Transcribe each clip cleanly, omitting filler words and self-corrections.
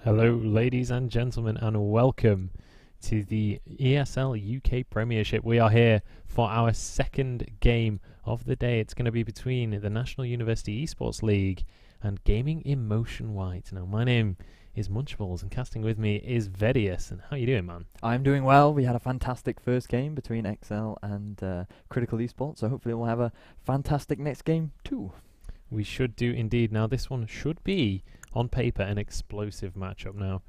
Hello, ladies and gentlemen, and welcome to the ESL UK Premiership. We are here for our second game of the day. It's going to be between the National University Esports League and Gaming Emotion White. Now, my name is Munchables, and casting with me is Vedius. And how you doing, man? I'm doing well. We had a fantastic first game between XL and Critical Esports, so hopefully we'll have a fantastic next game too. We should do indeed. Now, this one should be, on paper, an explosive matchup. Now,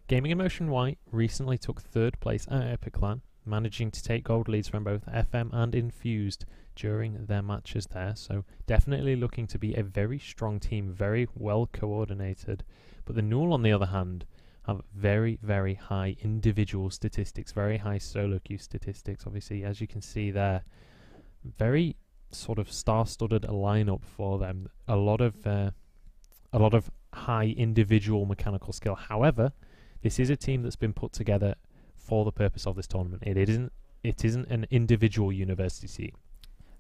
Gaming Emotion White recently took third place at Epic Clan, managing to take gold leads from both FM and Infused during their matches there. So definitely looking to be a very strong team, very well coordinated. But the NUEL, on the other hand, have very, very high individual statistics, very high solo queue statistics. Obviously, as you can see there, very sort of star-studded lineup for them. A lot of high individual mechanical skill. However, this is a team that's been put together for the purpose of this tournament. It isn't an individual university team.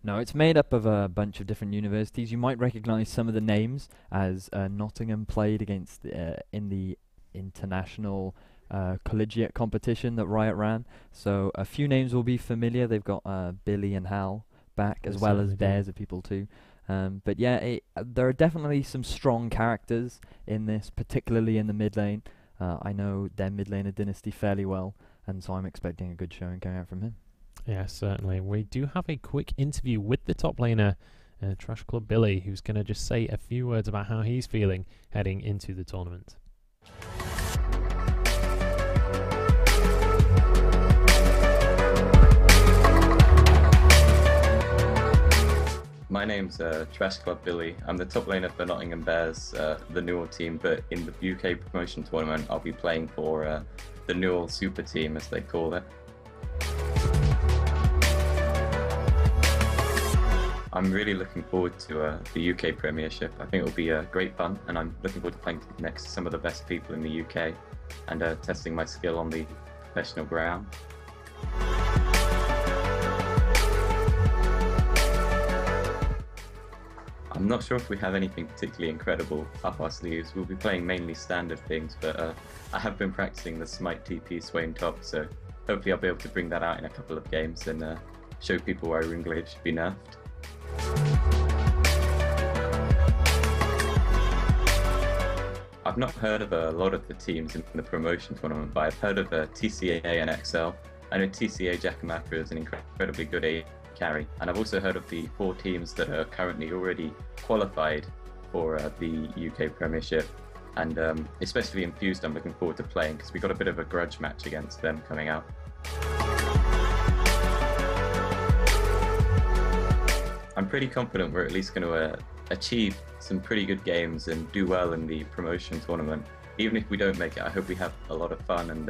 No, it's made up of a bunch of different universities. You might recognise some of the names as Nottingham played against in the international collegiate competition that Riot ran. So a few names will be familiar. They've got Billy and Hal back, as well as Bears of people too. But yeah, there are definitely some strong characters in this, particularly in the mid lane. I know their mid laner Dynasty fairly well, and so I'm expecting a good showing coming out from him. Yeah, certainly. We do have a quick interview with the top laner, Trash Club Billy, who's going to just say a few words about how he's feeling heading into the tournament. My name's Trash Club Billy. I'm the top laner for Nottingham Bears, the NUEL team, but in the UK promotion tournament I'll be playing for the NUEL Super Team, as they call it. I'm really looking forward to the UK Premiership. I think it'll be great fun, and I'm looking forward to playing next to some of the best people in the UK and testing my skill on the professional ground. I'm not sure if we have anything particularly incredible up our sleeves. We'll be playing mainly standard things, but I have been practicing the Smite TP Swain top, so hopefully I'll be able to bring that out in a couple of games and show people why Ringblade should be nerfed. I've not heard of a lot of the teams in the promotion tournament, but I've heard of TCA and XL. I know TCA Jackamaka is an incredibly good AD carry, and I've also heard of the 4 teams that are currently already qualified for the UK Premiership, and especially Infused I'm looking forward to playing because we got a bit of a grudge match against them coming out. I'm pretty confident we're at least going to achieve some pretty good games and do well in the promotion tournament. Even if we don't make it, I hope we have a lot of fun, and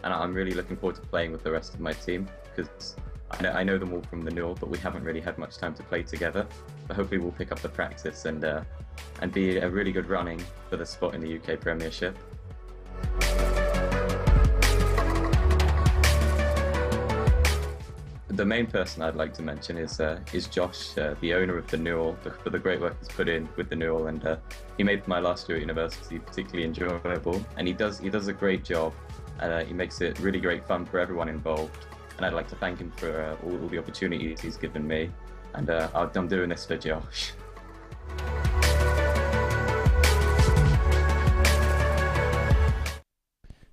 I'm really looking forward to playing with the rest of my team, because I know them all from the NUEL, but we haven't really had much time to play together. But hopefully we'll pick up the practice and be a really good running for the spot in the UK Premiership. The main person I'd like to mention is Josh, the owner of the NUEL, for the great work he's put in with the NUEL, and he made my last year at university particularly enjoyable, and he does a great job. He makes it really great fun for everyone involved. And I'd like to thank him for all the opportunities he's given me, and I'm doing this for Josh.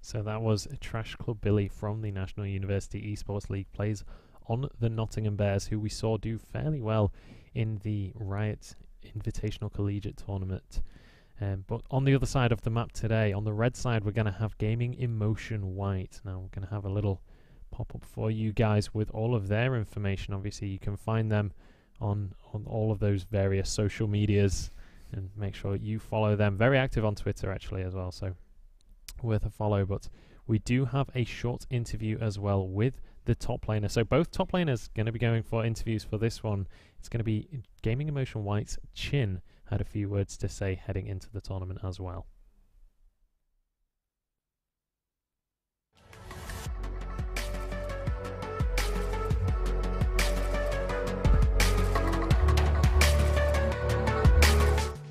So that was Trash Club Billy from the National University Esports League, plays on the Nottingham Bears, who we saw do fairly well in the Riot Invitational Collegiate Tournament. But on the other side of the map today, on the red side, we're going to have Gaming Emotion White. Now we're going to have a little pop-up for you guys with all of their information. Obviously you can find them on all of those various social medias, and make sure you follow them. Very active on Twitter actually as well, so worth a follow. But we do have a short interview as well with the top laner. So both top laners going to be going for interviews for this one. It's going to be Gaming Emotion White's Chin had a few words to say heading into the tournament as well.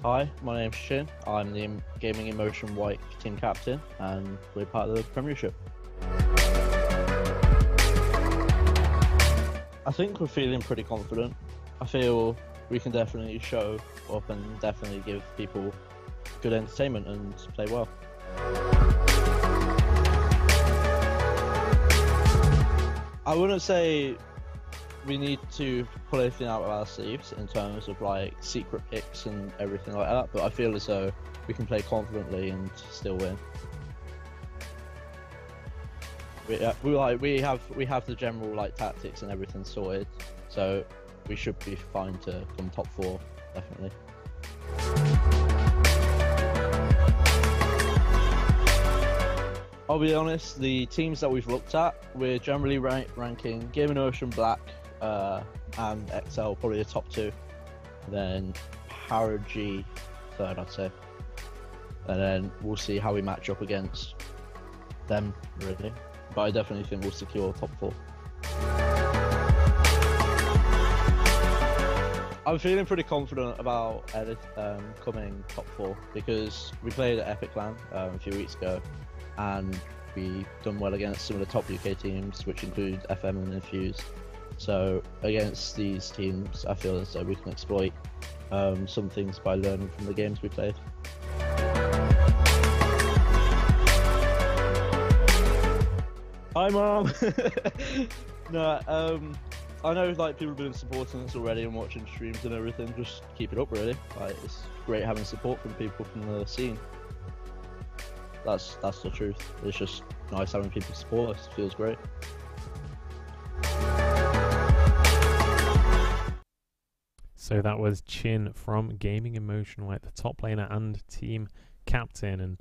Hi, my name's Shin. I'm the Gaming Emotion White team captain, and we're part of the Premiership. I think we're feeling pretty confident. I feel we can definitely show up and definitely give people good entertainment and play well. I wouldn't say we need to pull anything out of our sleeves in terms of like secret picks and everything like that, but I feel as though we can play confidently and still win. We have the general like tactics and everything sorted, so we should be fine to come top 4, definitely. I'll be honest, the teams that we've looked at, we're generally ranking GiM and Ocean Black and XL probably the top 2, then Para G third, I'd say, and then we'll see how we match up against them really, but I definitely think we'll secure top 4. I'm feeling pretty confident about coming top 4 because we played at Epic Land a few weeks ago and we done well against some of the top UK teams, which include FM and Infuse. So against these teams, I feel as though we can exploit some things by learning from the games we played. Hi, Mom. No, I know like people have been supporting us already and watching streams and everything. Just keep it up, really. Like, it's great having support from people from the scene. That's the truth. It's just nice having people support us. It feels great. So that was Chin from Gaming Emotion White, the top laner and team captain, and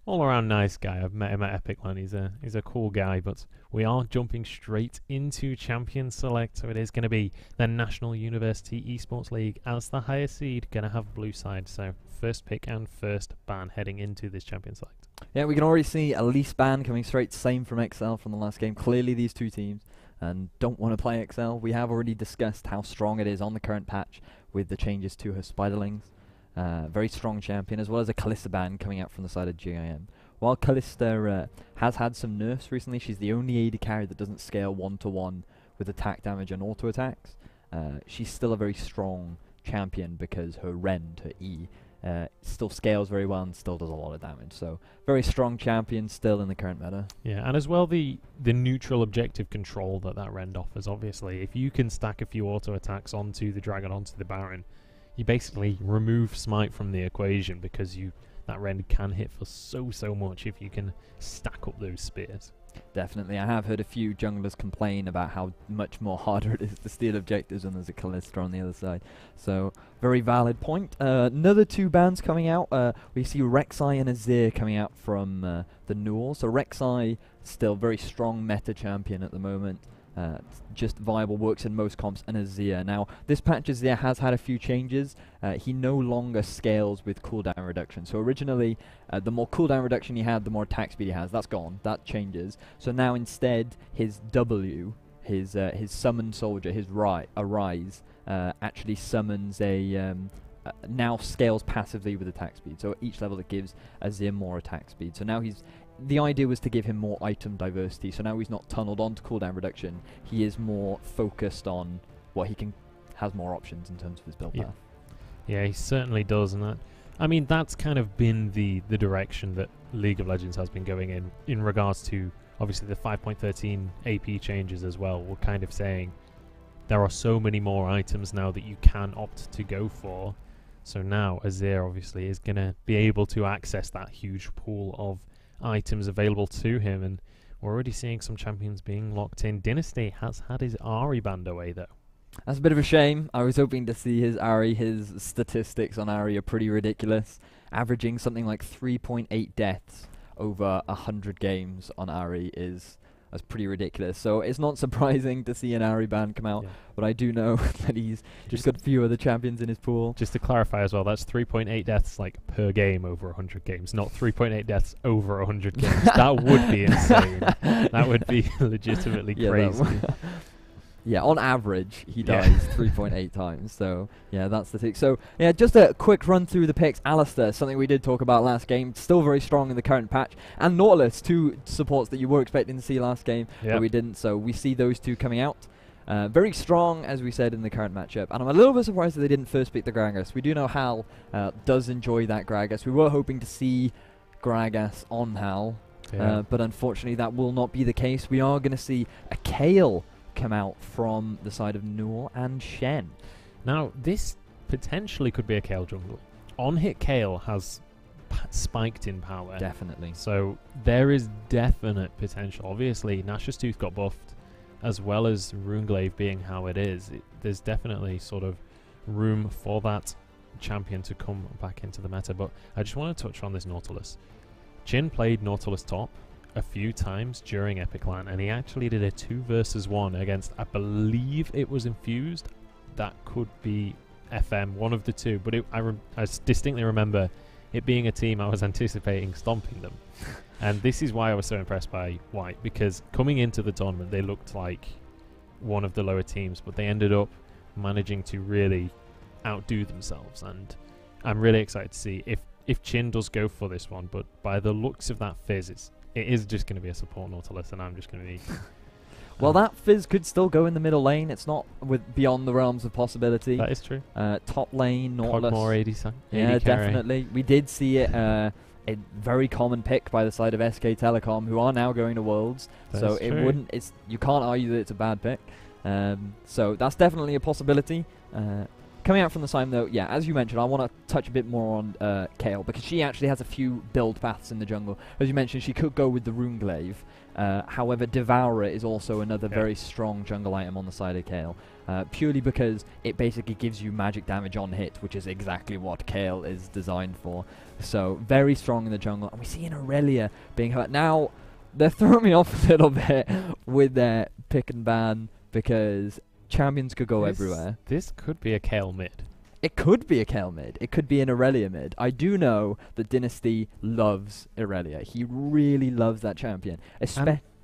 all around nice guy. I've met him at Epic Land. He's a cool guy. But we are jumping straight into Champion Select. So it is going to be the National University Esports League as the higher seed. Going to have blue side. So first pick and first ban heading into this Champion Select. Yeah, we can already see a least ban coming straight, same from XL from the last game. Clearly these two teams and don't want to play XL. We have already discussed how strong it is on the current patch with the changes to her Spiderlings. Very strong champion, as well as a Kalista ban coming out from the side of GiM. While Kalista has had some nerfs recently, she's the only AD carry that doesn't scale 1-to-1 with attack damage and auto attacks. She's still a very strong champion because her rend, her E, still scales very well and still does a lot of damage. So very strong champion still in the current meta. Yeah, and as well the neutral objective control that rend offers. Obviously, if you can stack a few auto attacks onto the Dragon, onto the Baron, you basically remove smite from the equation because that rend can hit for so much if you can stack up those spears. Definitely. I have heard a few junglers complain about how much more harder it is to steal objectives when there's a Kalista on the other side. So, very valid point. Another 2 bans coming out. We see Rek'Sai and Azir coming out from the NUEL. So Rek'Sai, still very strong meta champion at the moment. Just viable, works in most comps, and Azir. Now, this patch Azir has had a few changes. He no longer scales with cooldown reduction. So originally, the more cooldown reduction he had, the more attack speed he has. That's gone. That changes. So now instead, his W, his summon soldier, his Arise, actually summons now scales passively with attack speed. So at each level it gives Azir more attack speed. So now the idea was to give him more item diversity, so now he's not tunneled onto cooldown reduction. He is more focused on what has more options in terms of his build path. Yeah, he certainly does, and that's kind of been the direction that League of Legends has been going in regards to obviously the 5.13 AP changes as well. We're kind of saying there are so many more items now that you can opt to go for. So now Azir obviously is going to be able to access that huge pool of items available to him, and we're already seeing some champions being locked in. Dynasty has had his Ahri banned away though. That's a bit of a shame. I was hoping to see his Ahri. His statistics on Ahri are pretty ridiculous, averaging something like 3.8 deaths over 100 games on Ahri that's pretty ridiculous. So it's not surprising to see an Ahri ban come out, but I do know that he's just got a few other champions in his pool. Just to clarify as well, that's 3.8 deaths like per game over 100 games, not 3.8 deaths over 100 games. That would be insane. That would be legitimately crazy. Yeah, on average, he dies 3.8 times. So, yeah, that's the thing. So, yeah, just a quick run through the picks. Alistair, something we did talk about last game, still very strong in the current patch. And Nautilus, two supports that you were expecting to see last game, but we didn't. So, we see those two coming out. Very strong, as we said, in the current matchup. And I'm a little bit surprised that they didn't first pick the Gragas. We do know Hal does enjoy that Gragas. We were hoping to see Gragas on Hal. But unfortunately, that will not be the case. We are going to see a Kayle come out from the side of NUEL and Shen. Now, this potentially could be a Kayle jungle. On-hit Kayle has spiked in power. Definitely. So there is definite potential. Obviously, Nash's Tooth got buffed, as well as Runeglaive being how it is. There's definitely sort of room for that champion to come back into the meta. But I just want to touch on this Nautilus. Jhin played Nautilus top a few times during Epic LAN, and he actually did a 2 versus 1 against, I believe it was Infused. That could be FM, one of the two. But I distinctly remember it being a team I was anticipating stomping them. And this is why I was so impressed by White, because coming into the tournament, they looked like one of the lower teams, but they ended up managing to really outdo themselves. And I'm really excited to see if Chin does go for this one, but by the looks of that Fizz, it is just going to be a support Nautilus, and I'm just going to be... Well, that Fizz could still go in the middle lane. It's not beyond the realms of possibility. That is true. Top lane, Nautilus. Cogmore 80 Yeah, carry. definitely. We did see it, a very common pick by the side of SK Telecom, who are now going to Worlds. So it wouldn't... you can't argue that it's a bad pick. So that's definitely a possibility. Coming out from the side, though, yeah, as you mentioned, I want to touch a bit more on Kayle, because she actually has a few build paths in the jungle. As you mentioned, she could go with the Runeglaive. However, Devourer is also another very strong jungle item on the side of Kayle, purely because it basically gives you magic damage on hit, which is exactly what Kayle is designed for. So, very strong in the jungle. And we see an Aurelia being hurt. Now, they're throwing me off a little bit with their pick and ban, because champions could go everywhere. This could be a Kayle mid. It could be a Kayle mid. It could be an Aurelia mid. I do know that Dynasty loves Aurelia. He really loves that champion.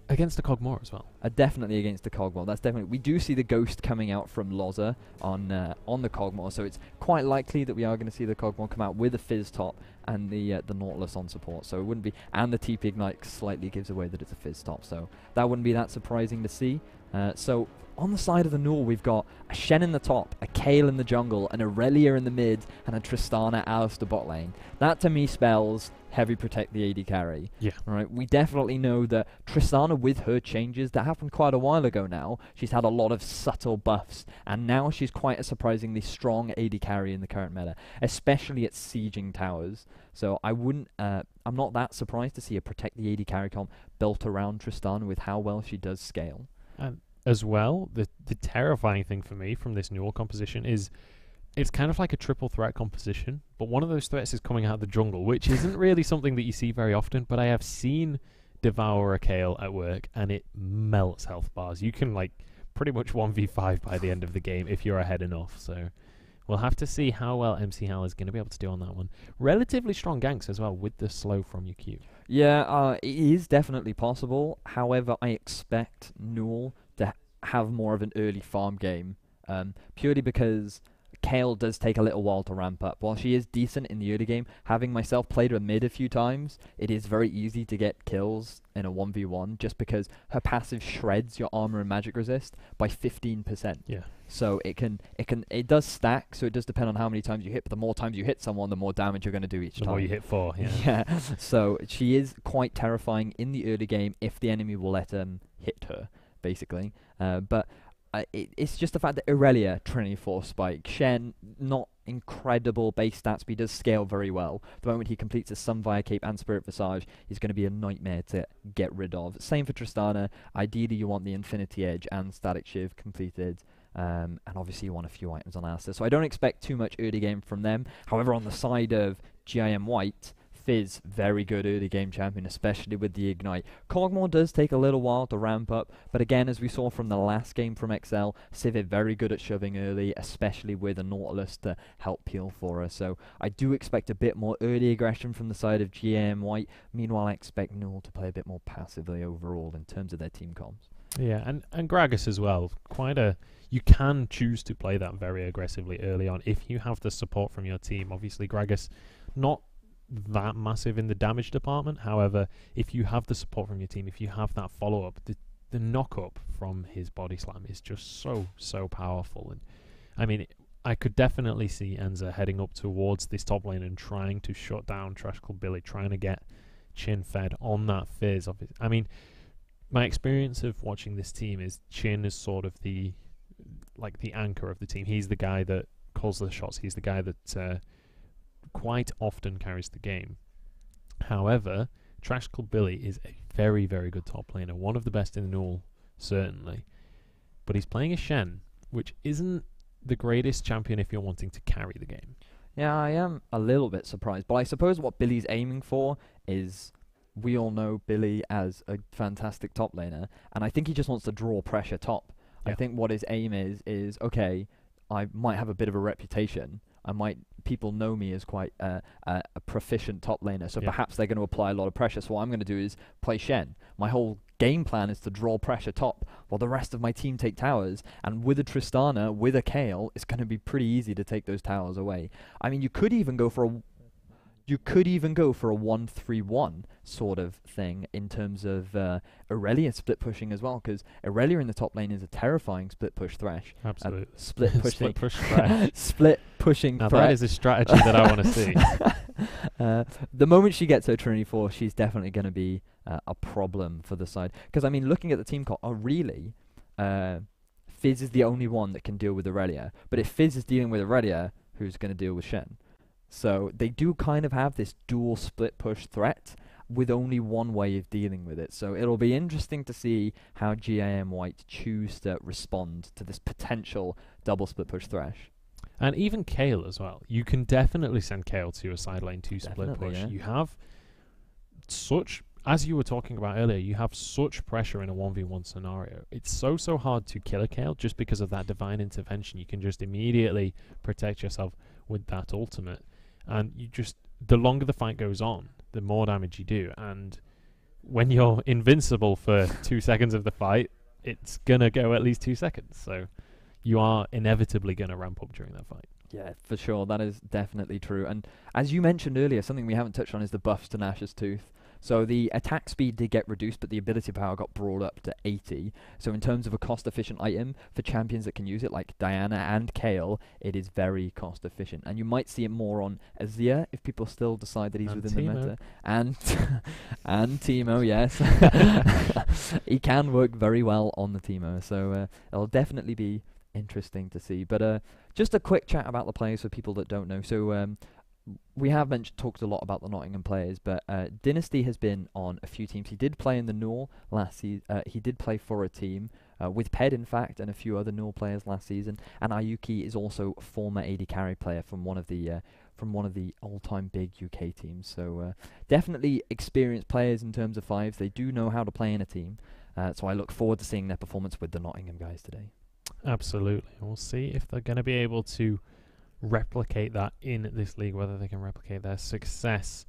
Against the Cogmore as well. Definitely against the Cogmore. That's definitely... We do see the Ghost coming out from Loza on the Cogmore, so it's quite likely that we are going to see the Cogmore come out with a Fizz top and the Nautilus on support. So it wouldn't be... And the TP Ignite slightly gives away that it's a Fizz top, so that wouldn't be that surprising to see. So on the side of the NUEL, we've got a Shen in the top, a Kayle in the jungle, an Aurelia in the mid, and a Tristana Alistair bot lane. That to me spells heavy protect the AD carry. Yeah. Right. We definitely know that Tristana, with her changes that happened quite a while ago now, she's had a lot of subtle buffs, and now she's quite a surprisingly strong AD carry in the current meta, especially at sieging towers. So I wouldn't... I'm not that surprised to see a protect the AD carry comp built around Tristana with how well she does scale. As well, the terrifying thing for me from this NUEL composition is it's kind of like a triple threat composition, but one of those threats is coming out of the jungle, which isn't really something that you see very often, but I have seen Devour a Kayle at work, and it melts health bars. You can, like, pretty much 1v5 by the end of the game if you're ahead enough, so we'll have to see how well MC Hal is going to be able to do on that one. Relatively strong ganks as well with the slow from your Q. Yeah, it is definitely possible. However, I expect NUEL to have more of an early farm game, purely because Kayle does take a little while to ramp up. While she is decent in the early game, having myself played her mid a few times, it is very easy to get kills in a 1v1 just because her passive shreds your armor and magic resist by 15%. Yeah. So it does stack, so it does depend on how many times you hit, but the more times you hit someone, the more damage you're going to do each time. The more you hit for, yeah. Yeah. So she is quite terrifying in the early game if the enemy will let hit her, basically. But it's just the fact that Aurelia, Trinity Force Spike, Shen, not incredible base stats, but he does scale very well. The moment he completes his Sunfire Cape and Spirit Visage, he's going to be a nightmare to get rid of. Same for Tristana. Ideally, you want the Infinity Edge and Static Shiv completed. And obviously you want a few items on Alistair. So I don't expect too much early game from them. However, on the side of GiM White, Fizz, very good early game champion, especially with the Ignite. Cogmore does take a little while to ramp up, but again, as we saw from the last game from XL, Civ very good at shoving early, especially with a Nautilus to help peel for her. So I do expect a bit more early aggression from the side of GiM White. Meanwhile, I expect NUEL to play a bit more passively overall in terms of their team comps. Yeah, and Gragas as well. You can choose to play that very aggressively early on if you have the support from your team. Obviously, Gragas, not that massive in the damage department. However, if you have the support from your team, if you have that follow-up, the knock-up from his body slam is just so powerful. And I mean, I could definitely see Enza heading up towards this top lane and trying to shut down Trash Club Billy, trying to get Chin fed on that fizz. I mean, my experience of watching this team is Chin is sort of the anchor of the team. He's the guy that calls the shots. He's the guy that quite often carries the game. However, Trash Club Billy is a very, very good top laner, one of the best in the NUEL, certainly. But he's playing a Shen, which isn't the greatest champion if you're wanting to carry the game. Yeah, I am a little bit surprised, but I suppose what Billy's aiming for is, we all know Billy as a fantastic top laner, and I think he just wants to draw pressure top. Yeah. I think what his aim is okay, I might have a bit of a reputation. People know me as quite a proficient top laner, so perhaps they're going to apply a lot of pressure. So what I'm going to do is play Shen. My whole game plan is to draw pressure top while the rest of my team take towers, and with a Tristana, with a Kayle, it's going to be pretty easy to take those towers away. I mean, you could even go for a 1-3-1 sort of thing in terms of Aurelia split pushing as well, because Aurelia in the top lane is a terrifying split push Thresh. Absolutely. Split pushing. Split push Thresh. Split pushing Now threat. that is a strategy that I want to see. The moment she gets her Trinity 4, she's definitely going to be a problem for the side. Because, I mean, looking at the team call, really, Fizz is the only one that can deal with Aurelia. But if Fizz is dealing with Aurelia, who's going to deal with Shen? So they do kind of have this dual split push threat with only one way of dealing with it. So it'll be interesting to see how GIM White choose to respond to this potential double split push Thresh. And even Kayle as well. You can definitely send Kayle to a side lane to split push. Yeah. You have such, as you were talking about earlier, you have such pressure in a 1v1 scenario. It's so hard to kill a Kayle just because of that divine intervention. You can just immediately protect yourself with that ultimate. And the longer the fight goes on, the more damage you do. And when you're invincible for 2 seconds of the fight, it's going to go at least 2 seconds. So you are inevitably going to ramp up during that fight. Yeah, for sure. That is definitely true. And as you mentioned earlier, something we haven't touched on is the buffs to Nash's Tooth. So the attack speed did get reduced, but the ability power got brought up to 80. So in terms of a cost-efficient item, for champions that can use it, like Diana and Kayle, it is very cost-efficient. And you might see it more on Azir, if people still decide that he's And within Teemo. the meta. And Teemo, yes. He can work very well on the Teemo, so it'll definitely be interesting to see. But just a quick chat about the players for people that don't know. So we have talked a lot about the Nottingham players, but Dynasty has been on a few teams. He did play in the NUEL last season. He did play for a team with Ped, in fact, and a few other NUEL players last season. And Ayuki is also a former AD carry player from one of the all-time big UK teams. So definitely experienced players in terms of fives. They do know how to play in a team. So I look forward to seeing their performance with the Nottingham guys today. Absolutely. We'll see if they're going to be able to replicate that in this league, whether they can replicate their success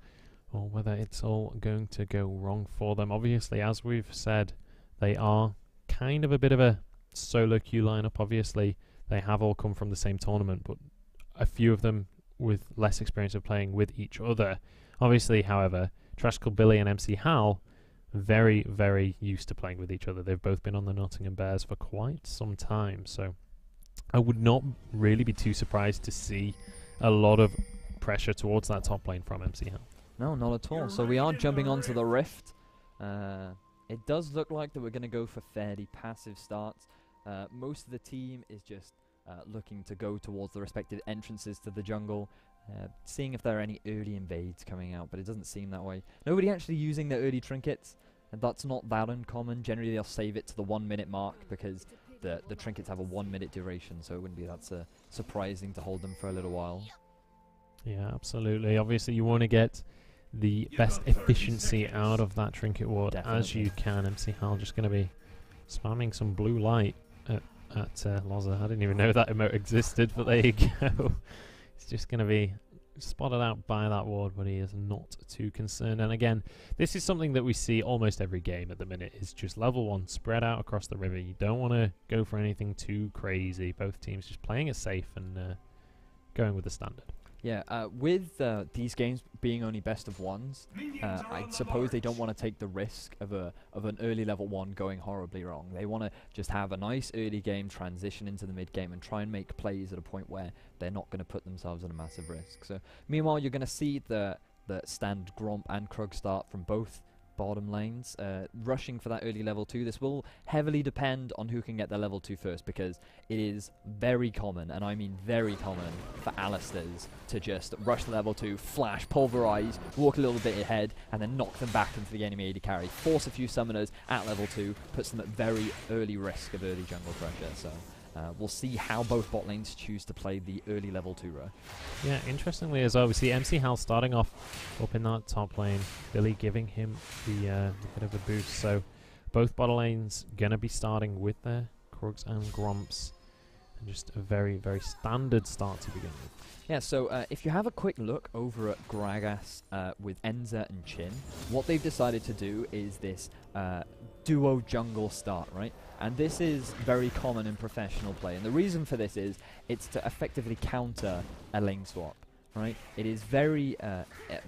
or whether it's all going to go wrong for them. Obviously, as we've said, they are kind of a bit of a solo queue lineup. Obviously, they have all come from the same tournament, but a few of them with less experience of playing with each other. Obviously, however, Trash Club Billy and MC Hal, very, very used to playing with each other. They've both been on the Nottingham Bears for quite some time, so I would not really be too surprised to see a lot of pressure towards that top lane from MC Hal. No, not at all. So we are jumping onto the Rift. It does look like that we're going to go for fairly passive starts. Most of the team is just looking to go towards the respective entrances to the jungle, seeing if there are any early invades coming out, but it doesn't seem that way. Nobody actually using the early trinkets, and that's not that uncommon. Generally, they'll save it to the 1 minute mark because the trinkets have a 1 minute duration, so it wouldn't be that surprising to hold them for a little while. Yeah, absolutely. Obviously, you want to get the best efficiency out of that trinket ward as you can. MC Hal just going to be spamming some blue light at Loza. I didn't even know that emote existed, but there you go. It's just going to be spotted out by that ward, but he is not too concerned. And again, this is something that we see almost every game at the minute, is just level 1 spread out across the river. You don't want to go for anything too crazy. Both teams just playing it safe and going with the standard. Yeah, with these games being only best of ones, I suppose they don't want to take the risk of an early level 1 going horribly wrong. They want to just have a nice early game, transition into the mid game, and try and make plays at a point where they're not going to put themselves at a massive risk. So, meanwhile, you're going to see the stand Gromp and Krug start from both bottom lanes, rushing for that early level 2. This will heavily depend on who can get their level 2 first, because it is very common, and I mean very common, for Alistairs to just rush the level 2, flash, pulverize, walk a little bit ahead, and then knock them back into the enemy AD carry, force a few summoners at level 2, puts them at very early risk of early jungle pressure. So we'll see how both bot lanes choose to play the early level 2 rush. Yeah, interestingly as well, we see MC Hal starting off up in that top lane, Billy giving him the bit of a boost. So both bot lanes going to be starting with their Krugs and Gromps, and just a very, very standard start to begin with. Yeah, so if you have a quick look over at Gragas with Enza and Chin, what they've decided to do is this duo jungle start, right? And this is very common in professional play. And the reason for this is it's to effectively counter a lane swap, right? It is very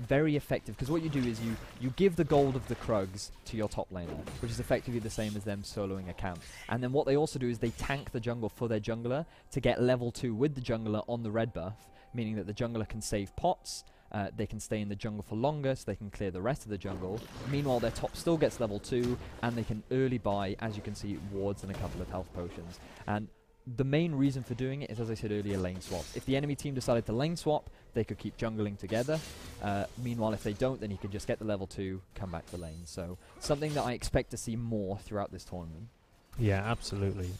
very effective, because what you do is you give the gold of the Krugs to your top laner, which is effectively the same as them soloing a camp. And then what they also do is they tank the jungle for their jungler to get level 2 with the jungler on the red buff, meaning that the jungler can save pots, they can stay in the jungle for longer, so they can clear the rest of the jungle. Meanwhile, their top still gets level 2, and they can early buy, as you can see, wards and a couple of health potions. And the main reason for doing it is, as I said earlier, lane swaps. If the enemy team decided to lane swap, they could keep jungling together. Meanwhile, if they don't, then you can just get the level 2, come back to lane. So something that I expect to see more throughout this tournament. Yeah, absolutely.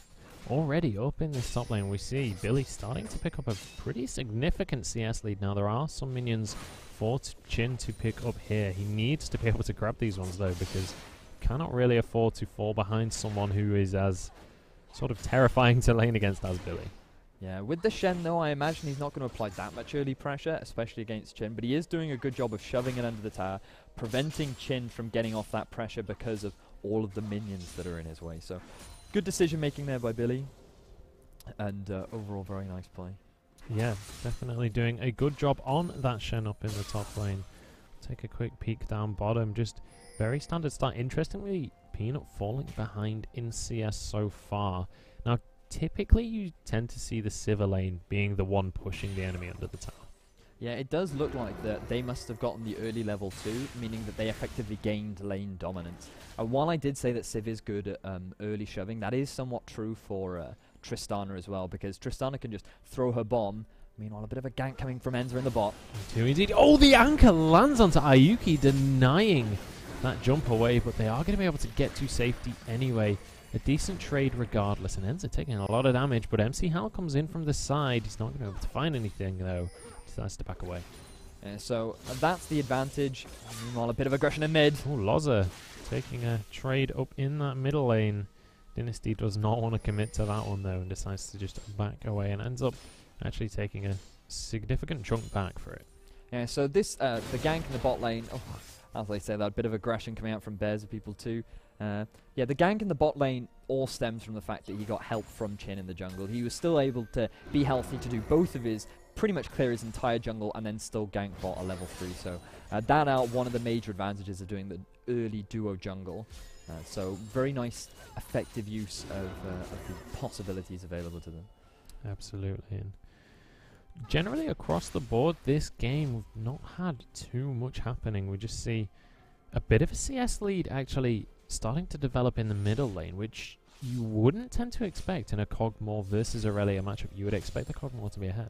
Already up in this top lane, we see Billy starting to pick up a pretty significant CS lead. Now, there are some minions for Chin to pick up here. He needs to be able to grab these ones, though, because he cannot really afford to fall behind someone who is as sort of terrifying to lane against as Billy. Yeah, with the Shen, though, I imagine he's not going to apply that much early pressure, especially against Chin, but he is doing a good job of shoving it under the tower, preventing Chin from getting off that pressure because of all of the minions that are in his way. So good decision making there by Billy, and overall very nice play. Yeah, definitely doing a good job on that Shen up in the top lane. Take a quick peek down bottom, just very standard start. Interestingly, Peanut falling behind in CS so far. Now, typically you tend to see the Sivir lane being the one pushing the enemy under the tower. Yeah, it does look like that they must have gotten the early level 2, meaning that they effectively gained lane dominance. While I did say that Civ is good at early shoving, that is somewhat true for Tristana as well, because Tristana can just throw her bomb. Meanwhile, a bit of a gank coming from Enza in the bot. Too indeed. Oh, the anchor lands onto Ayuki, denying that jump away, but they are going to be able to get to safety anyway. A decent trade regardless, and Enza taking a lot of damage, but MC Hal comes in from the side. He's not going to be able to find anything, though. Decides to back away. So that's the advantage. Meanwhile, a bit of aggression in mid. Oh, Loza taking a trade up in that middle lane. Dynasty does not want to commit to that one, though, and decides to just back away and ends up actually taking a significant chunk back for it. Yeah, so this, the gank in the bot lane, as I say, that bit of aggression coming out from Bears of people too. Yeah, the gank in the bot lane all stems from the fact that he got help from Chin in the jungle. He was still able to be healthy to do both of his, pretty much clear his entire jungle, and then still gank bot at level 3. So that out one of the major advantages of doing the early duo jungle. So very nice, effective use of the possibilities available to them. Absolutely. And generally across the board, this game we've not had too much happening. We just see a bit of a CS lead actually starting to develop in the middle lane, which you wouldn't tend to expect in a Kog'Maw versus Aurelia matchup. You would expect the Kog'Maw to be ahead.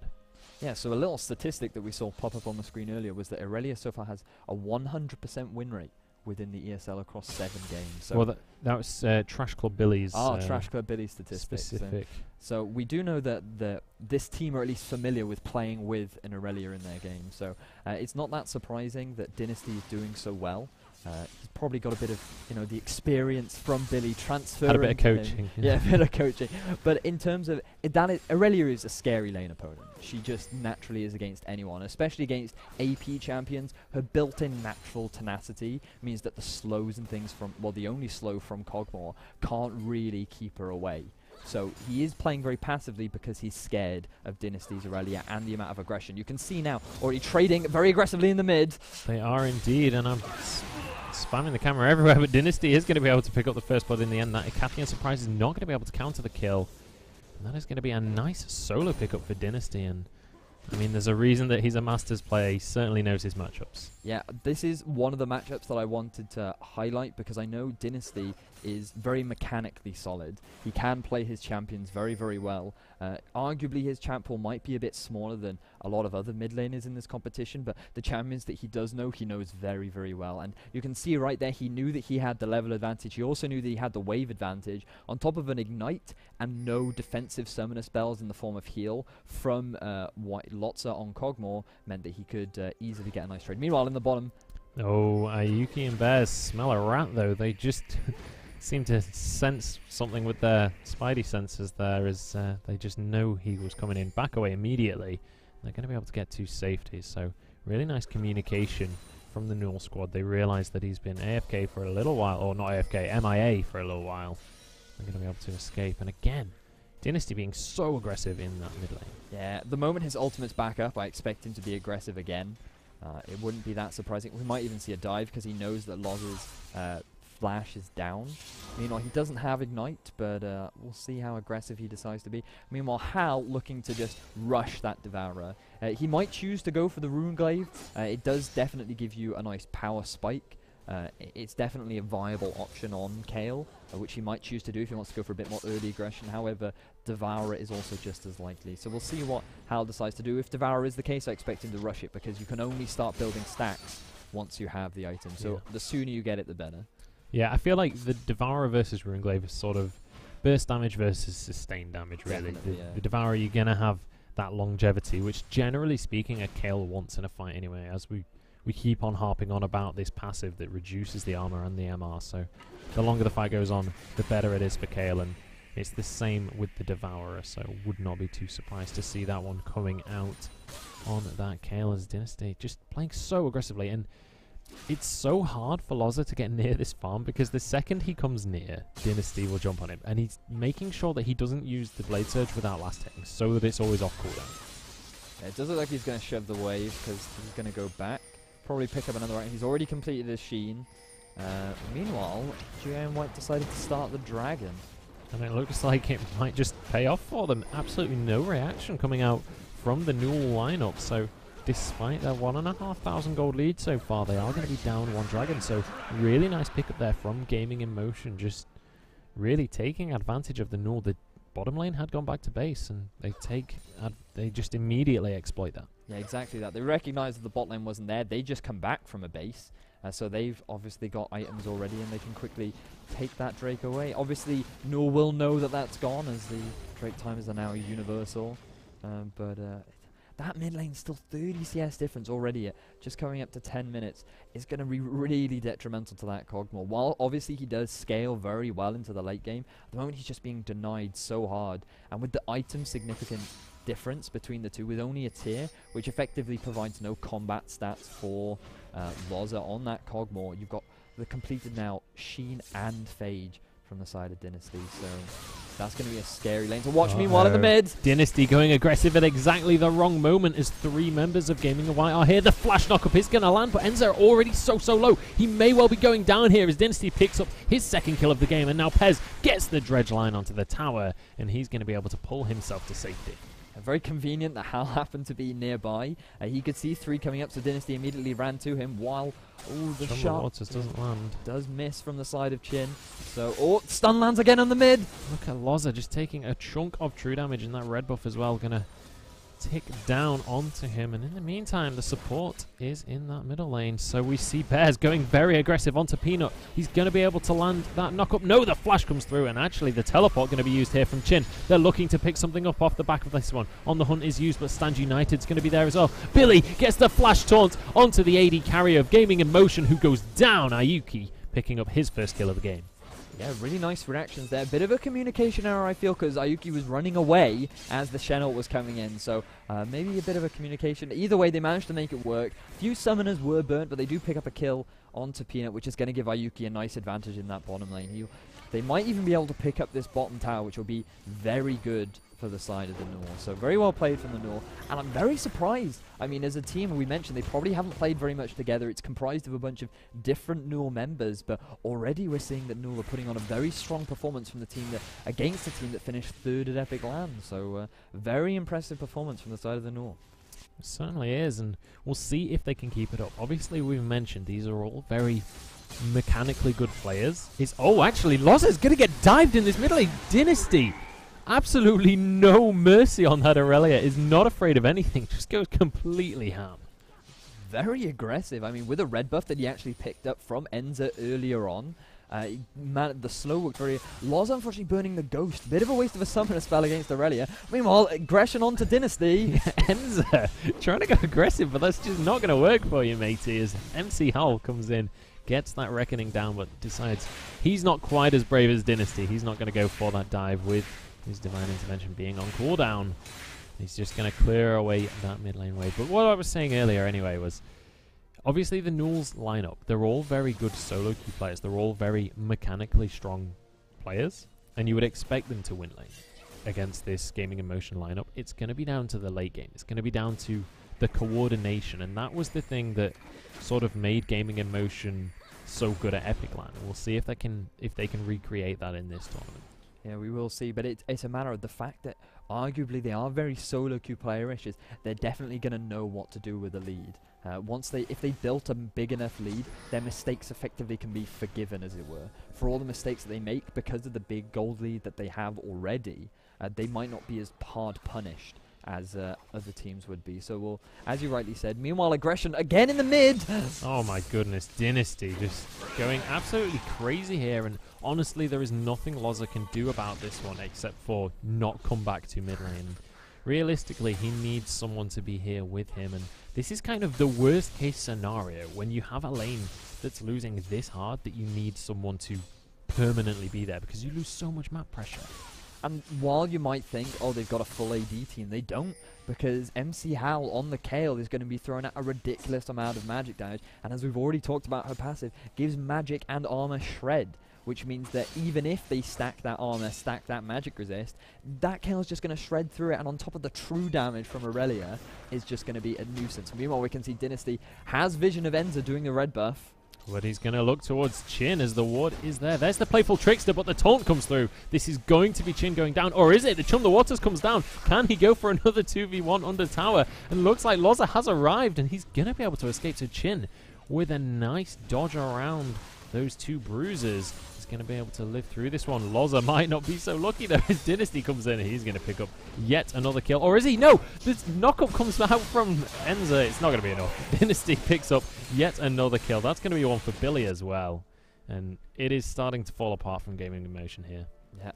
Yeah, so a little statistic that we saw pop up on the screen earlier was that Aurelia so far has a 100% win rate within the ESL across 7 games. So well, that was Trash Club Billy's Trash Club Billy's statistics. Specific. So we do know that this team are at least familiar with playing with an Aurelia in their game. So it's not that surprising that Dynasty is doing so well. He's probably got a bit of, the experience from Billy transferring. Had a bit of to him. coaching. Yeah, a bit of coaching. But in terms of Aurelia is a scary lane opponent. She just naturally is against anyone, especially against AP champions. Her built-in natural tenacity means that the slows and things the only slow from Cogmore can't really keep her away. So he is playing very passively because he's scared of Dynasty's Aurelia and the amount of aggression. You can see now already trading very aggressively in the mid. They are indeed, and I'm spamming the camera everywhere, but Dynasty is going to be able to pick up the first blood in the end. That Icathian Surprise is not going to be able to counter the kill. And that is going to be a nice solo pickup for Dynasty, and I mean, there's a reason that he's a Masters player. He certainly knows his matchups. Yeah, this is one of the matchups that I wanted to highlight because I know Dynasty is very mechanically solid. He can play his champions very, very well. Arguably, his champ pool might be a bit smaller than a lot of other mid laners in this competition, but the champions that he does know, he knows very, very well. And you can see right there, he knew that he had the level advantage. He also knew that he had the wave advantage on top of an ignite and no defensive summoner spells in the form of heal from Lotsa on Cogmore meant that he could easily get a nice trade. Meanwhile, in the bottom... Oh, Ayuki and Bears smell a rat, though. They just seem to sense something with their spidey sensors there as they just know he was coming in. Back away immediately. They're going to be able to get to safety, so really nice communication from the NUEL squad. They realize that he's been AFK for a little while, or not AFK, MIA for a little while. They're going to be able to escape, and again, Dynasty being so aggressive in that mid lane. Yeah, the moment his ultimate's back up, I expect him to be aggressive again. It wouldn't be that surprising. We might even see a dive because he knows that Loz's flash is down. Meanwhile, he doesn't have ignite, but we'll see how aggressive he decides to be. Meanwhile, Hal looking to just rush that Devourer. He might choose to go for the Rune Glaive. It does definitely give you a nice power spike. It's definitely a viable option on Kayle, which he might choose to do if he wants to go for a bit more early aggression. However, Devourer is also just as likely. So we'll see what Hal decides to do. If Devourer is the case, I expect him to rush it because you can only start building stacks once you have the item. So the sooner you get it, the better. Yeah, I feel like the Devourer versus Rune Glaive is sort of burst damage versus sustained damage, really. The Devourer, you're going to have that longevity, which generally speaking, a Kayle wants in a fight anyway, as we keep on harping on about this passive that reduces the armor and the MR, so the longer the fight goes on, the better it is for Kayle, and it's the same with the Devourer, so would not be too surprised to see that one coming out on that Kayle as Dynasty, just playing so aggressively, and it's so hard for Loza to get near this farm because the second he comes near, Dynasty will jump on him, and he's making sure that he doesn't use the Blade Surge without last hitting, so that it's always off cooldown. Yeah, it does look like he's going to shove the wave because he's going to go back. Probably pick up another item. He's already completed his Sheen. Meanwhile, GiM White decided to start the Dragon. And it looks like it might just pay off for them. Absolutely no reaction coming out from the NUEL lineup. So despite their 1,500 gold lead so far, they are going to be down one Dragon. So really nice pickup there from Gaming in Motion. Just really taking advantage of the NUEL. The bottom lane had gone back to base, and they just immediately exploit that. Yeah, exactly that. They recognize that the bot lane wasn't there. They just come back from a base. So they've obviously got items already, and they can quickly take that Drake away. Obviously, NUEL will know that that's gone, as the Drake timers are now universal. But that mid lane's still 30 CS difference already. Just coming up to 10 minutes is going to be really detrimental to that Cogmore. While obviously he does scale very well into the late game, at the moment he's just being denied so hard. And with the item significant difference between the two, with only a tier, which effectively provides no combat stats for Loza on that Cogmore, you've got the completed now Sheen and Phage from the side of Dynasty, so that's going to be a scary lane to watch. Meanwhile, in the mid, Dynasty going aggressive at exactly the wrong moment as three members of Gaming and White are here. The flash knockup is going to land, but Enzo already so low. He may well be going down here as Dynasty picks up his second kill of the game, and now Pez gets the dredge line onto the tower, and he's going to be able to pull himself to safety. Very convenient that Hal happened to be nearby. He could see 3 coming up, so Dynasty immediately ran to him while the shot doesn't land. Does miss from the side of Chin. So, stun lands again on the mid. Look at Loza just taking a chunk of true damage, and that red buff as well. Gonna tick down onto him, and in the meantime the support is in that middle lane. So we see Bears going very aggressive onto Peanut. He's going to be able to land that knock up. No, the flash comes through, and actually the teleport going to be used here from Chin. They're looking to pick something up off the back of this one. On the hunt is used, but Stand United's going to be there as well. Billy gets the flash taunt onto the AD carrier of Gaming in Motion, who goes down. Ayuki picking up his first kill of the game. Yeah, really nice reactions there. Bit of a communication error, I feel, because Ayuki was running away as the Shen ult was coming in. So maybe a bit of a communication. Either way, they managed to make it work. Few summoners were burnt, but they do pick up a kill onto Peanut, which is going to give Ayuki a nice advantage in that bottom lane. They might even be able to pick up this bottom tower, which will be very good for the side of the NUEL. So very well played from the NUEL. And I'm very surprised. I mean, as a team, we mentioned they probably haven't played very much together. It's comprised of a bunch of different NUEL members, but already we're seeing that NUEL are putting on a very strong performance from the team that against the team that finished third at Epic Land. So very impressive performance from the side of the NUEL. It certainly is, and we'll see if they can keep it up. Obviously, we've mentioned these are all very mechanically good players. Actually, Loza's going to get dived in this middle lane. Dynasty, absolutely no mercy on that Aurelia. Is not afraid of anything. Just goes completely ham. Very aggressive. I mean, with a red buff that he actually picked up from Enza earlier on. The slow worked very... Loza unfortunately burning the ghost. Bit of a waste of a summoner spell against Aurelia. Meanwhile, aggression onto Dynasty. Enza trying to go aggressive, but that's just not going to work for you, matey, as MC Hull comes in, gets that Reckoning down, but decides he's not quite as brave as Dynasty. He's not going to go for that dive with his Divine Intervention being on cooldown. He's just going to clear away that mid lane wave. But what I was saying earlier anyway was, obviously the NUEL's lineup, they're all very good solo queue players. They're all very mechanically strong players, and you would expect them to win lane against this Gaming in Motion lineup. It's going to be down to the late game. It's going to be down to the coordination, and that was the thing that sort of made Gaming in Motion so good at Epic Land. We'll see if they can recreate that in this tournament. Yeah, we will see, but it's a matter of the fact that arguably they are very solo queue player-ish. They're definitely going to know what to do with a lead. If they built a big enough lead, their mistakes effectively can be forgiven, as it were. For all the mistakes that they make, because of the big gold lead that they have already, they might not be as hard punished as other teams would be. So we'll, as you rightly said, meanwhile aggression again in the mid. Oh my goodness, Dynasty just going absolutely crazy here, and honestly there is nothing Loza can do about this one except for not come back to mid lane. Realistically, he needs someone to be here with him, and this is kind of the worst case scenario when you have a lane that's losing this hard that you need someone to permanently be there, because you lose so much map pressure. And while you might think, oh, they've got a full AD team, they don't, because MC Hal on the Kayle is going to be throwing out a ridiculous amount of magic damage, and as we've already talked about, her passive gives magic and armor shred, which means that even if they stack that armor, stack that magic resist, that Kayle's just going to shred through it, and on top of the true damage from Aurelia is just going to be a nuisance. Meanwhile, we can see Dynasty has vision of Enza doing the red buff. But he's going to look towards Chin as the ward is there. There's the playful Trickster, but the taunt comes through. This is going to be Chin going down. Or is it? The Chum the Waters comes down. Can he go for another 2v1 under tower? And looks like Loza has arrived, and he's going to be able to escape to Chin with a nice dodge around those two bruises. He's going to be able to live through this one. Loza might not be so lucky though as Dynasty comes in. He's going to pick up yet another kill. Or is he? No! This knockup comes out from Enza. It's not going to be enough. Dynasty picks up yet another kill. That's going to be one for Billy as well. And it is starting to fall apart from Gaming in Motion here. Yeah.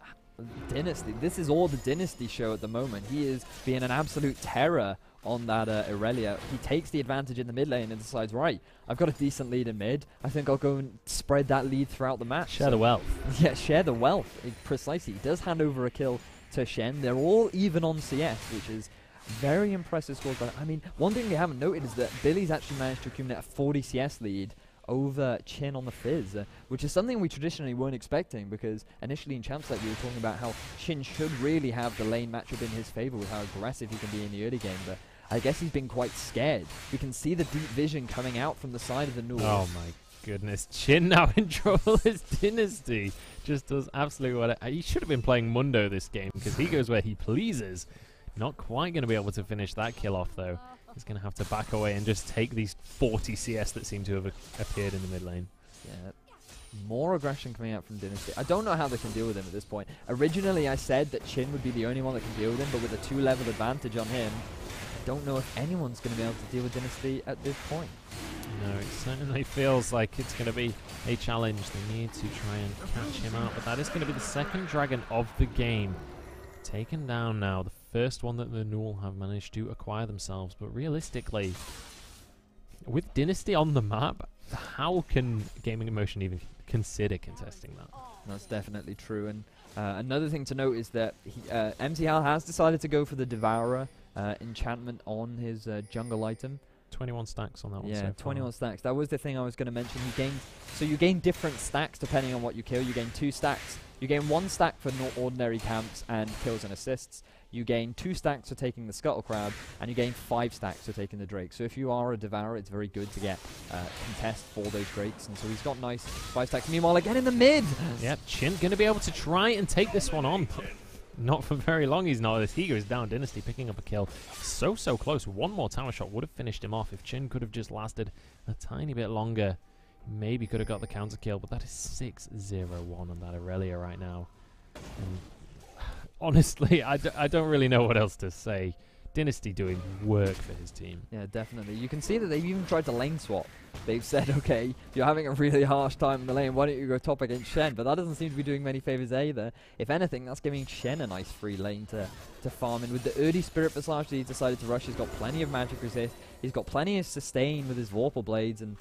Dynasty. This is all the Dynasty show at the moment. He is being an absolute terror on that Aurelia. He takes the advantage in the mid lane and decides, right, I've got a decent lead in mid. I think I'll go and spread that lead throughout the match. Share the wealth. Yeah, share the wealth. Precisely. He does hand over a kill to Shen. They're all even on CS, which is very impressive scores. But I mean, one thing we haven't noted is that Billy's actually managed to accumulate a 40 CS lead over Chin on the Fizz, which is something we traditionally weren't expecting, because initially in Champs League we were talking about how Chin should really have the lane matchup in his favor with how aggressive he can be in the early game, but I guess he's been quite scared. We can see the deep vision coming out from the side of the NUEL. Oh my goodness, Chin now in trouble as Dynasty just does absolutely what he should have been playing Mundo this game, because he goes where he pleases. Not quite going to be able to finish that kill off though. He's going to have to back away and just take these 40 CS that seem to have appeared in the mid lane. Yeah, more aggression coming out from Dynasty. I don't know how they can deal with him at this point. Originally I said that Chin would be the only one that can deal with him, but with a 2-level advantage on him, don't know if anyone's going to be able to deal with Dynasty at this point. No, it certainly feels like it's going to be a challenge. They need to try and catch him out, but that is going to be the second dragon of the game. Taken down now, the first one that the NUEL have managed to acquire themselves, but realistically, with Dynasty on the map, how can Gaming Emotion even consider contesting that? That's definitely true. And another thing to note is that MC Hal has decided to go for the Devourer enchantment on his jungle item. 21 stacks on that one. Yeah, So 21 stacks. That was the thing I was going to mention. So you gain different stacks depending on what you kill. You gain 2 stacks. You gain 1 stack for ordinary camps and kills and assists. You gain 2 stacks for taking the Scuttle Crab, and you gain 5 stacks for taking the Drake. So if you are a Devourer, it's very good to get contest for those Drakes. And so he's got nice 5 stacks. Meanwhile, again in the mid! Yep, Chin going to be able to try and take this one on. Not for very long, he's not. As he goes down, Dynasty picking up a kill. So close. One more tower shot would have finished him off. If Chin could have just lasted a tiny bit longer, maybe could have got the counter kill. But that is 6-0-1 on that Aurelia right now. And honestly, I don't really know what else to say. Dynasty doing work for his team. Yeah, definitely. You can see that they've even tried to lane swap. They've said, okay, you're having a really harsh time in the lane, why don't you go top against Shen? But that doesn't seem to be doing many favors either. If anything, that's giving Shen a nice free lane to farm in. With the early Spirit Visage that he's decided to rush, he's got plenty of magic resist, he's got plenty of sustain with his Vorpal Blades, and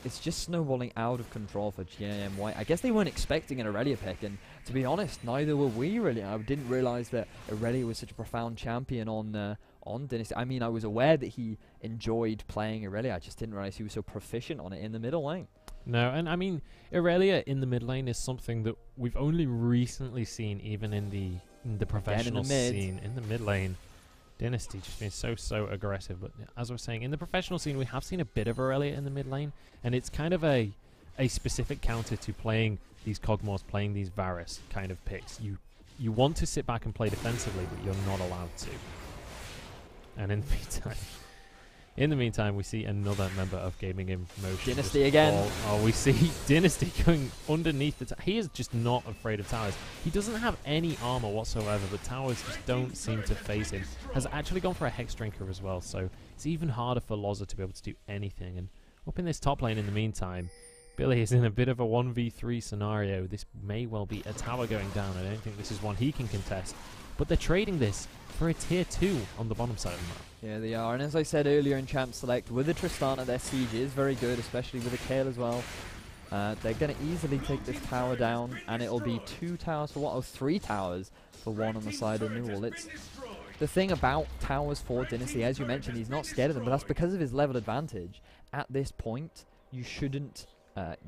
it's just snowballing out of control for GiM White. I guess they weren't expecting an Aurelia pick, and to be honest, neither were we really. I didn't realize that Aurelia was such a profound champion on Dynasty. I mean, I was aware that he enjoyed playing Aurelia. I just didn't realize he was so proficient on it in the middle lane. No, and I mean, Aurelia in the mid lane is something that we've only recently seen, even in the professional scene. In the mid lane, Dynasty just being so aggressive. But as I was saying, in the professional scene, we have seen a bit of Aurelia in the mid lane, and it's kind of a specific counter to playing these Kog'Maws, playing these Varus kind of picks. You want to sit back and play defensively, but you're not allowed to. And in the meantime, we see another member of Gaming Emotion. Dynasty again. Oh, we see Dynasty going underneath the he is just not afraid of towers. He doesn't have any armor whatsoever, but towers just don't seem to phase him. Has actually gone for a Hex Drinker as well, so it's even harder for Loza to be able to do anything. And up in this top lane in the meantime, Billy is in a bit of a 1v3 scenario. This may well be a tower going down. I don't think this is one he can contest. But they're trading this for a tier 2 on the bottom side of the map. Yeah, they are. And as I said earlier in Champ Select, with the Tristana, their siege is very good, especially with the Kayle as well. They're going to easily take this tower down, and it'll be 2 towers for 1, or 3 towers for 1 on the side of NUEL. It's the thing about towers for Dynasty, as you mentioned, he's not scared of them, but that's because of his level advantage. At this point, you shouldn't have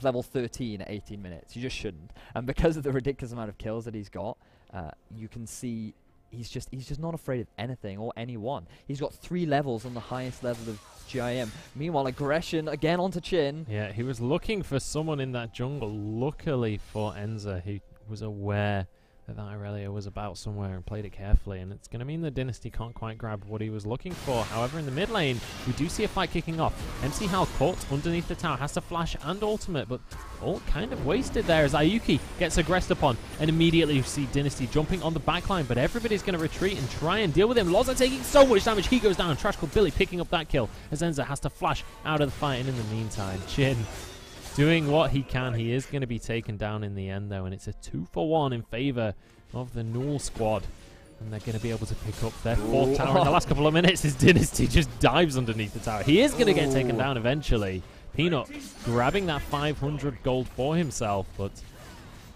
level 13 at 18 minutes. You just shouldn't. And because of the ridiculous amount of kills that he's got, you can see he's just not afraid of anything or anyone. He's got 3 levels on the highest level of GiM. Meanwhile, aggression again onto Chin. Yeah, he was looking for someone in that jungle. Luckily for Enza, he was aware that Aurelia was about somewhere and played it carefully, and it's going to mean that Dynasty can't quite grab what he was looking for. However, in the mid lane, we do see a fight kicking off. MC Hal caught underneath the tower, has to flash and ultimate, but all kind of wasted there as Ayuki gets aggressed upon, and immediately you see Dynasty jumping on the backline, but everybody's going to retreat and try and deal with him. Loza taking so much damage, he goes down. Trash Club Billy picking up that kill as Enza has to flash out of the fight, and in the meantime, Chin doing what he can. He is going to be taken down in the end, though, and it's a 2-for-1 in favor of the NUEL squad, and they're going to be able to pick up their 4th tower in the last couple of minutes as Dynasty just dives underneath the tower. He is going to get taken down eventually. Peanut grabbing that 500 gold for himself, but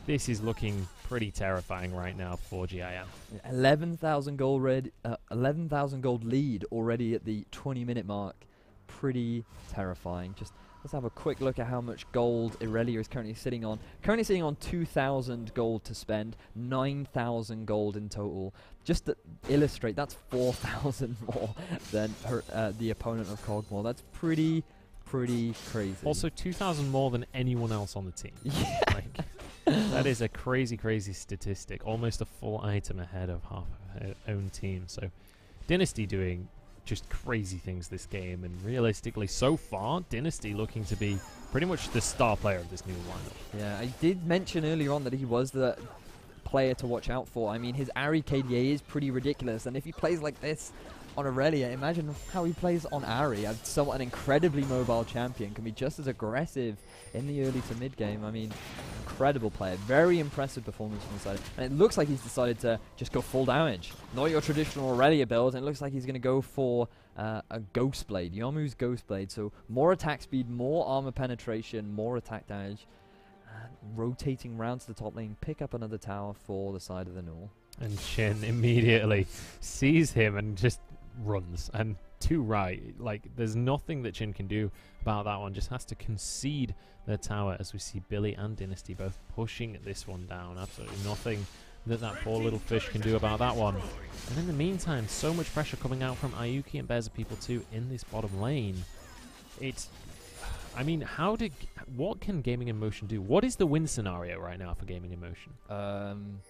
this is looking pretty terrifying right now for GiM. 11,000 gold 11,000 gold lead already at the 20-minute mark. Pretty terrifying. Just let's have a quick look at how much gold Aurelia is currently sitting on. Currently sitting on 2,000 gold to spend, 9,000 gold in total. Just to illustrate, that's 4,000 more than the opponent of Kog'Maw. That's pretty crazy. Also, 2,000 more than anyone else on the team. Yeah. Like, that is a crazy statistic. Almost a full item ahead of half of her own team. So, Dynasty doing just crazy things this game, and realistically so far Dynasty looking to be pretty much the star player of this new lineup. Yeah, I did mention earlier on that he was the player to watch out for. I mean, his Ahri KDA is pretty ridiculous, and if he plays like this on Aurelia, imagine how he plays on Ahri. An incredibly mobile champion, can be just as aggressive in the early to mid game. I mean, incredible player, very impressive performance from the side. And it looks like he's decided to just go full damage. Not your traditional Aurelia build, and it looks like he's going to go for a Ghost Blade, Yomu's Ghost Blade. So more attack speed, more armor penetration, more attack damage. Rotating round to the top lane, pick up another tower for the side of the NUEL. And Shin immediately sees him and just runs. And too right. Like, there's nothing that Shin can do about that one. Just has to concede their tower, as we see Billy and Dynasty both pushing this one down. Absolutely nothing that poor little fish can do about that one. And in the meantime, so much pressure coming out from Ayuki and Bears of People 2 in this bottom lane. It's... I mean, what can Gaming in Motion do? What is the win scenario right now for Gaming in Motion?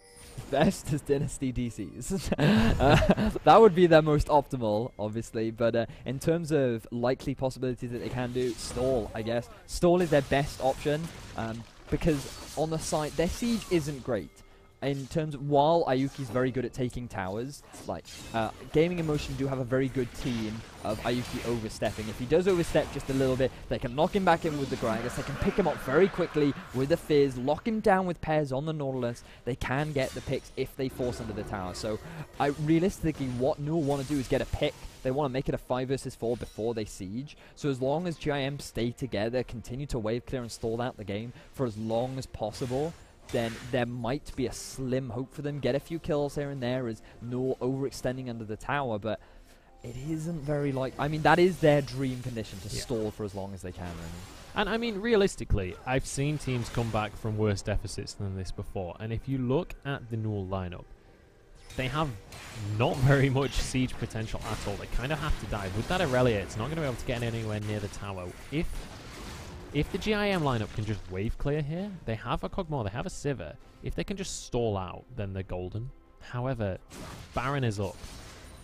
Best as Dynasty DCs. That would be their most optimal, obviously, but in terms of likely possibilities that they can do, stall, I guess. Stall is their best option, because on the side, their siege isn't great. In terms of, while Ayuki's very good at taking towers, like, Gaming in Motion do have a very good team of Ayuki overstepping. If he does overstep just a little bit, they can lock him back in with the Gragas, they can pick him up very quickly with the Fizz, lock him down with pairs on the Nautilus, they can get the picks if they force under the tower. So, realistically, what NUEL want to do is get a pick. They want to make it a 5 versus 4 before they siege. So as long as GiM stay together, continue to wave clear and stall out the game for as long as possible, then there might be a slim hope for them. Get a few kills here and there as NUEL overextending under the tower, but it isn't very I mean, that is their dream condition, to stall for as long as they can, really. And I mean, realistically, I've seen teams come back from worse deficits than this before, and if you look at the NUEL lineup, they have not very much siege potential at all. They kind of have to die. With that Aurelia, it's not going to be able to get anywhere near the tower. If the GIM lineup can just wave clear here, they have a Kog'Maw, they have a Sivir. If they can just stall out, then they're golden. However, Baron is up,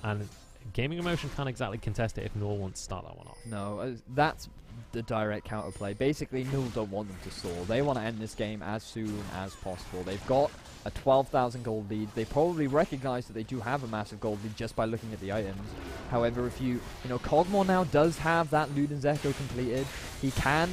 and Gaming in Motion can't exactly contest it if NUEL wants to start that one off. No, that's the direct counterplay. Basically, NUEL don't want them to stall. They want to end this game as soon as possible. They've got a 12,000 gold lead. They probably recognize that they do have a massive gold lead just by looking at the items. However, if you know, Kog'Maw now does have that Luden's Echo completed. He can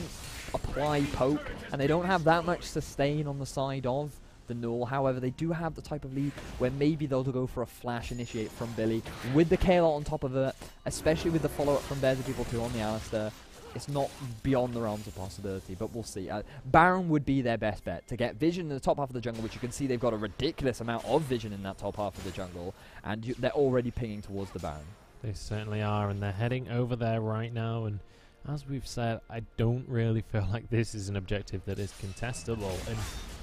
apply poke, and they don't have that much sustain on the side of the NUEL. However, they do have the type of lead where maybe they'll go for a flash initiate from Billy with the KL on top of it, especially with the follow-up from Bears of People 2 on the Alistair. It's not beyond the realms of possibility, but we'll see. Baron would be their best bet to get vision in the top half of the jungle, which you can see they've got a ridiculous amount of vision in that top half of the jungle, and they're already pinging towards the Baron. They certainly are, and they're heading over there right now, and as we've said, I don't really feel like this is an objective that is contestable. And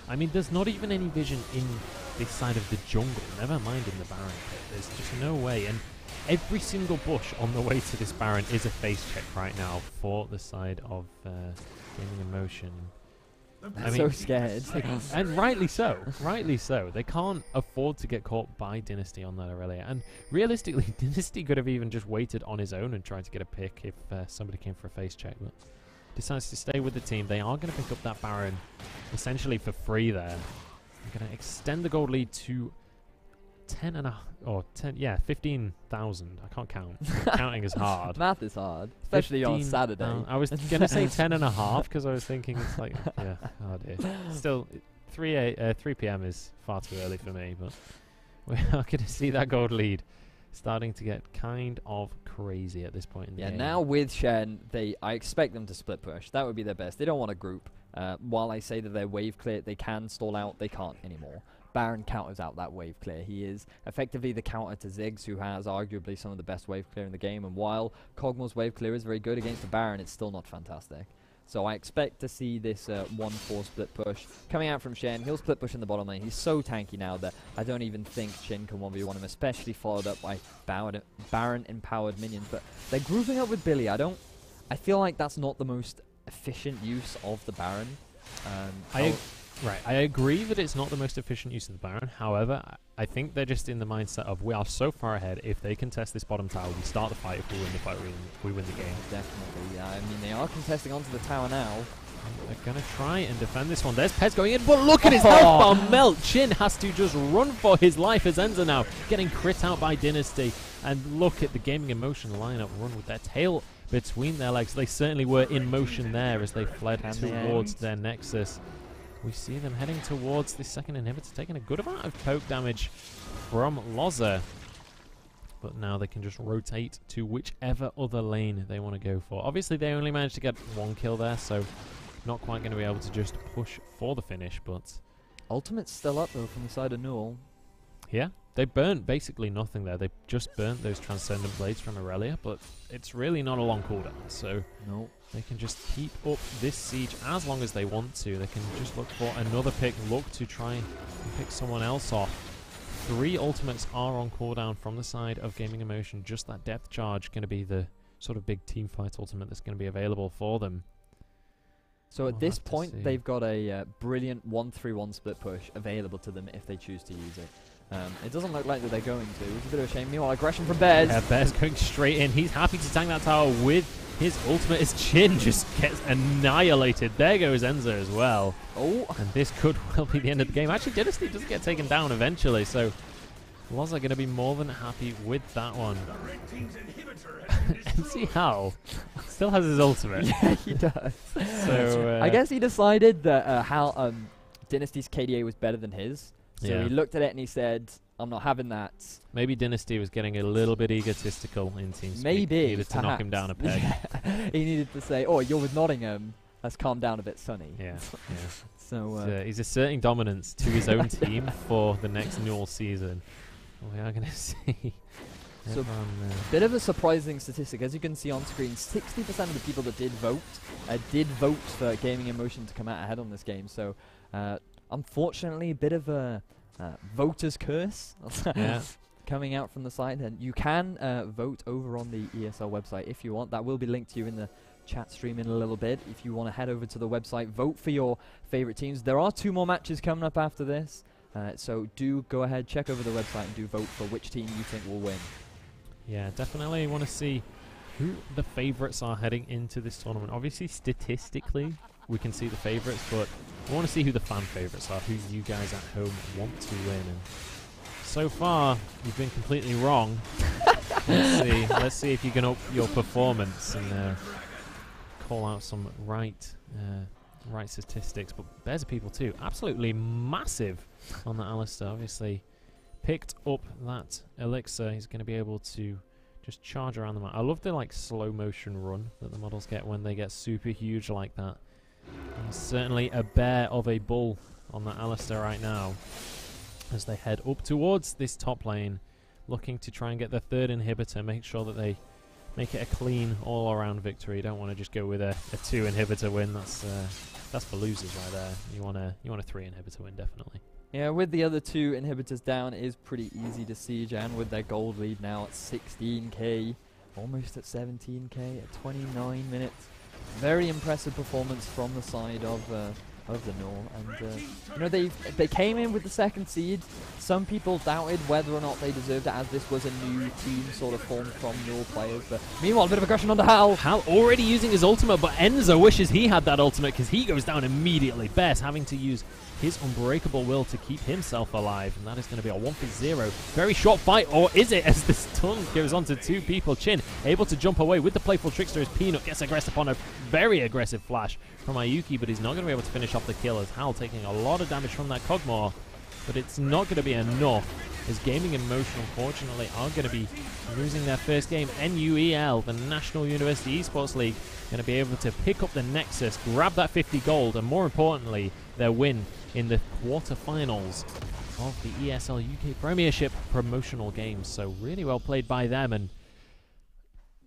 I mean, there's not even any vision in this side of the jungle, never mind in the Baron pit. There's just no way. And every single bush on the way to this Baron is a face check right now for the side of Gaming in Motion. I mean, so scared. And rightly so. Rightly so. They can't afford to get caught by Dynasty on that Aurelia. And realistically, Dynasty could have even just waited on his own and tried to get a pick if somebody came for a face check. But decides to stay with the team. They are going to pick up that Baron essentially for free there. They're going to extend the gold lead to 15,000. I can't count. Counting is hard. Math is hard, especially on Saturday. I was going to say 10.5 because I was thinking it's like, yeah, oh dear. Still, 3 p.m. is far too early for me, but we are going to see that gold lead starting to get kind of crazy at this point in the game. Now with Shen, I expect them to split push. That would be their best. They don't want a group. While I say that they're wave clear, they can stall out, they can't anymore. Baron counters out that wave clear. He is effectively the counter to Ziggs, who has arguably some of the best wave clear in the game, and while Kog'Maw's wave clear is very good against the Baron, it's still not fantastic. So I expect to see this 1-4 split push coming out from Shen. He'll split push in the bottom lane. He's so tanky now that I don't even think Shen can 1v1 him, especially followed up by Baron-empowered minions. But they're grouping up with Billy. I feel like that's not the most efficient use of the Baron. I agree that it's not the most efficient use of the Baron. However, I think they're just in the mindset of we are so far ahead. If they contest this bottom tower, we start the fight. If we win the fight, we win the game. Definitely. I mean, they are contesting onto the tower now. They're going to try and defend this one. There's Pez going in, but look at his health bar melt. Chin has to just run for his life as Enza now getting crit out by Dynasty. And look at the Gaming Emotion lineup run with their tail between their legs. They certainly were in motion there as they fled towards their Nexus. We see them heading towards the second inhibitor, taking a good amount of poke damage from Loza. But now they can just rotate to whichever other lane they want to go for. Obviously, they only managed to get one kill there, so not quite going to be able to just push for the finish, but... Ultimate's still up, though, from the side of NUEL. Yeah, they burnt basically nothing there. They just burnt those Transcendent Blades from Aurelia, but it's really not a long cooldown, so they can just keep up this siege as long as they want to. They can just look for another pick, look to try and pick someone else off. 3 ultimates are on cooldown from the side of Gaming Emotion. Just that depth charge going to be the sort of big team fight ultimate that's going to be available for them. So at this point, they've got a brilliant 1-3-1 split push available to them if they choose to use it. It doesn't look like that they're going to. It's a bit of a shame. Meanwhile, aggression from Bears. Yeah, Bears going straight in. He's happy to tank that tower with his ultimate. His Chin just gets annihilated. There goes Enza as well. Oh. And this could well be the end of the game. Actually, Dynasty does get taken down eventually, so Loza going to be more than happy with that one. MC Hal still has his ultimate. Yeah, he does. So I guess he decided that Dynasty's KDA was better than his. So he looked at it and he said, I'm not having that. Maybe Dynasty was getting a little bit egotistical in TeamSpeak. Maybe. He needed to knock him down a peg. He needed to say, oh, you're with Nottingham. Let's calm down a bit, Sonny. Yeah. So he's asserting dominance to his own team for the next NUEL season. We are going to see. So, bit of a surprising statistic. As you can see on screen, 60% of the people that did vote for Gaming Emotion to come out ahead on this game. So, unfortunately, a bit of a voter's curse coming out from the side. And you can vote over on the ESL website if you want. That will be linked to you in the chat stream in a little bit. If you want to head over to the website, vote for your favorite teams. There are 2 more matches coming up after this. So do go ahead, check over the website and do vote for which team you think will win. Yeah, definitely want to see who the favourites are heading into this tournament. Obviously, statistically, we can see the favourites, but we want to see who the fan favourites are, who you guys at home want to win. And so far, you've been completely wrong. Let's see if you can up your performance and call out some right statistics. But Bears are people too. Absolutely massive on that Alistair. Obviously picked up that elixir. He's going to be able to just charge around the map. I love the slow motion run that the models get when they get super huge like that. And certainly a bear of a bull on that Alistair right now as they head up towards this top lane, looking to try and get the 3rd inhibitor, make sure that they make it a clean all-around victory. You don't want to just go with a 2 inhibitor win. That's for losers right there. You want a 3 inhibitor win, definitely. Yeah, with the other 2 inhibitors down, it is pretty easy to siege, and with their gold lead now at 16k, almost at 17k, at 29 minutes. Very impressive performance from the side of the NUEL, and they came in with the 2nd seed. Some people doubted whether or not they deserved it, as this was a new team sort of formed from NUEL players. But meanwhile, a bit of aggression onto Hal. Hal already using his ultimate, but Enza wishes he had that ultimate because he goes down immediately. Bears having to use his unbreakable will to keep himself alive, and that is going to be a 1-0. Very short fight, or is it, as the stun goes on to 2 people. Chin able to jump away with the playful trickster as Peanut gets aggressive on a very aggressive flash from Ayuki, but he's not going to be able to finish off the kill as Hal taking a lot of damage from that Cogmore, but it's not going to be enough as Gaming Emotion, unfortunately, are going to be losing their first game. NUEL, the National University Esports League, going to be able to pick up the Nexus, grab that 50 gold, and more importantly, their win in the quarterfinals of the ESL UK Premiership promotional games. So really well played by them, and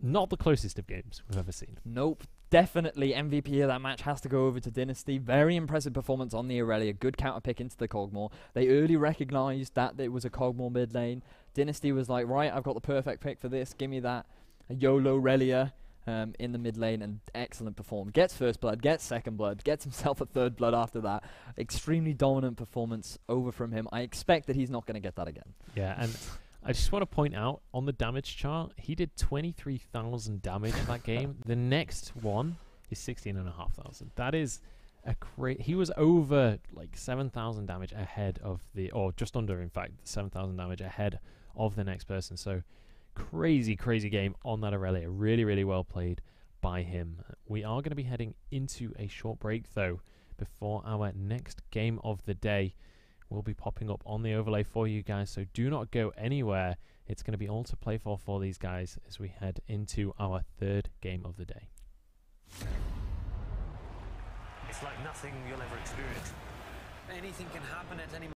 not the closest of games we've ever seen. Nope. Definitely MVP of that match has to go over to Dynasty. Very impressive performance on the Aurelia. Good counter pick into the Cogmore. They early recognized that it was a Cogmore mid lane. Dynasty was like, right, I've got the perfect pick for this. Give me that. A YOLO Aurelia in the mid lane, and excellent perform. Gets 1st blood, gets 2nd blood, gets himself a 3rd blood after that. Extremely dominant performance over from him. I expect that he's not going to get that again. Yeah, and I just want to point out, on the damage chart, he did 23,000 damage that game. The next one, is 16,500. That is a he was over like 7,000 damage ahead of the, or just under, in fact, 7,000 damage ahead of the next person. So crazy game on that Aurelia. Really well played by him. We are going to be heading into a short break though before our next game of the day will be popping up on the overlay for you guys, so do not go anywhere. It's going to be all to play for these guys as we head into our third game of the day. It's like nothing you'll ever experience. Anything can happen at any